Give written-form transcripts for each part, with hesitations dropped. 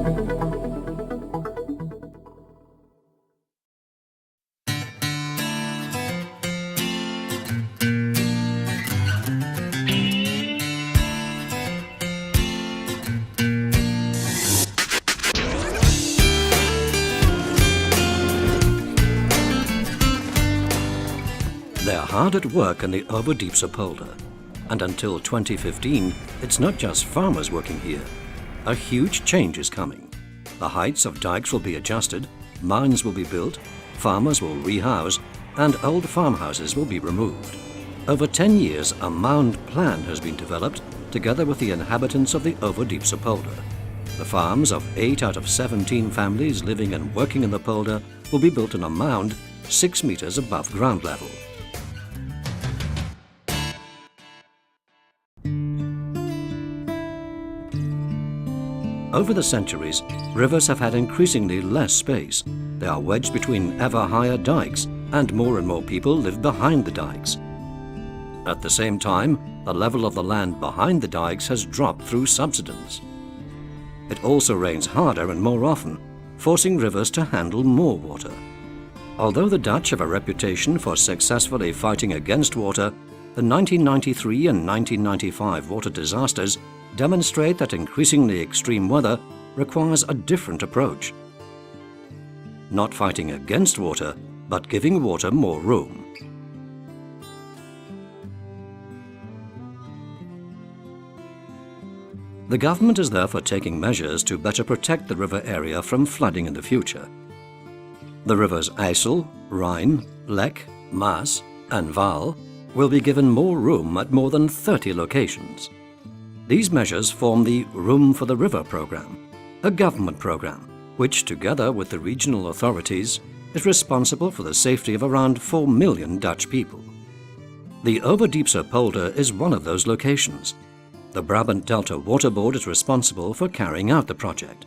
They're hard at work in the Overdiepse Polder, and until 2015, it's not just farmers working here. A huge change is coming. The heights of dikes will be adjusted, mounds will be built, farmers will rehouse, and old farmhouses will be removed. Over 10 years, a mound plan has been developed together with the inhabitants of the Overdiepse Polder. The farms of 8 out of 17 families living and working in the polder will be built in a mound 6 meters above ground level. Over the centuries, rivers have had increasingly less space. They are wedged between ever higher dikes, and more people live behind the dikes. At the same time, the level of the land behind the dikes has dropped through subsidence. It also rains harder and more often, forcing rivers to handle more water. Although the Dutch have a reputation for successfully fighting against water, the 1993 and 1995 water disasters demonstrate that increasingly extreme weather requires a different approach. Not fighting against water, but giving water more room. The government is therefore taking measures to better protect the river area from flooding in the future. The rivers IJssel, Rhine, Lek, Maas and Waal will be given more room at more than 30 locations. These measures form the Room for the River program, a government program which, together with the regional authorities, is responsible for the safety of around 4 million Dutch people. The Overdiepse Polder is one of those locations. The Brabant Delta Water Board is responsible for carrying out the project.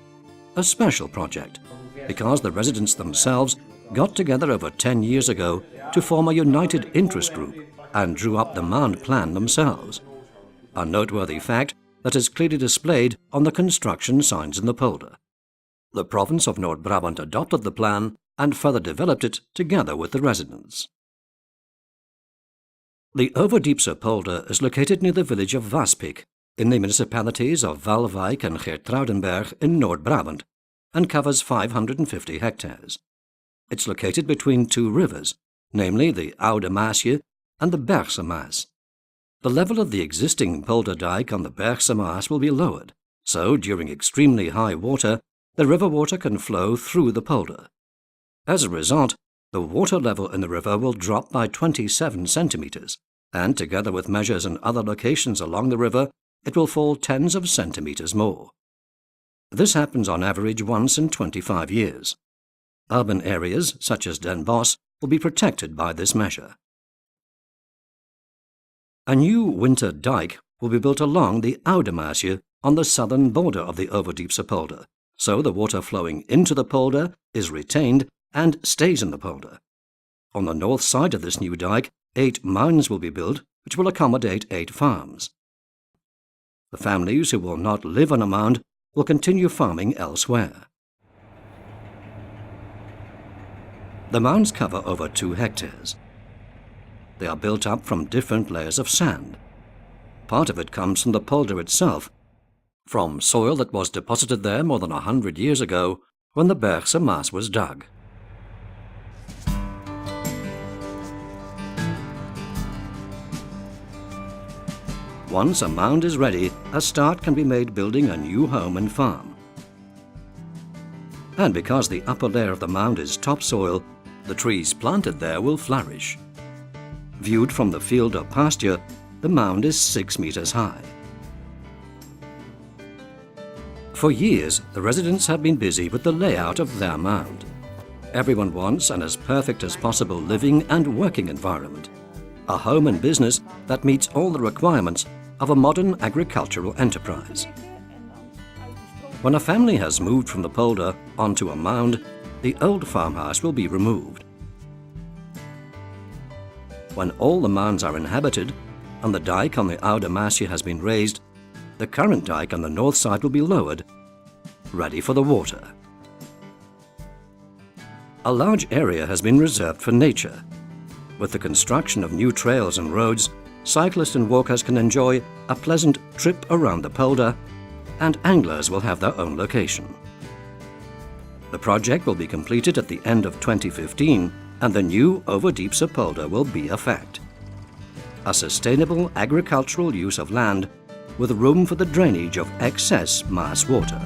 A special project, because the residents themselves got together over 10 years ago to form a united interest group and drew up the mound plan themselves. A noteworthy fact that is clearly displayed on the construction signs in the polder. The province of Noord-Brabant adopted the plan and further developed it together with the residents. The Overdiepse Polder is located near the village of Waspik in the municipalities of Waalwijk and Geertruidenberg in Noord-Brabant and covers 550 hectares. It's located between two rivers, namely the Oude Maasje and the Bergse Maas. The level of the existing polder dike on the Bergse Maas will be lowered, so during extremely high water, the river water can flow through the polder. As a result, the water level in the river will drop by 27 centimeters, and together with measures in other locations along the river, it will fall tens of centimeters more. This happens on average once in 25 years. Urban areas, such as Den Bosch, will be protected by this measure. A new winter dike will be built along the Oude Maasje on the southern border of the Overdiepse Polder, so the water flowing into the polder is retained and stays in the polder. On the north side of this new dike, 8 mounds will be built, which will accommodate 8 farms. The families who will not live on a mound will continue farming elsewhere. The mounds cover over 2 hectares. They are built up from different layers of sand. Part of it comes from the polder itself, from soil that was deposited there more than 100 years ago when the Bergse Maas was dug. Once a mound is ready, a start can be made building a new home and farm. And because the upper layer of the mound is topsoil, the trees planted there will flourish. Viewed from the field or pasture, the mound is 6 meters high. For years, the residents have been busy with the layout of their mound. Everyone wants an as perfect as possible living and working environment, a home and business that meets all the requirements of a modern agricultural enterprise. When a family has moved from the polder onto a mound, the old farmhouse will be removed. When all the mounds are inhabited and the dike on the Oude Maasje has been raised, the current dike on the north side will be lowered ready for the water. A large area has been reserved for nature. With the construction of new trails and roads, cyclists and walkers can enjoy a pleasant trip around the Polder, and anglers will have their own location. The project will be completed at the end of 2015, and the new Overdiepse Polder will be a fact. A sustainable agricultural use of land with room for the drainage of excess Maas water.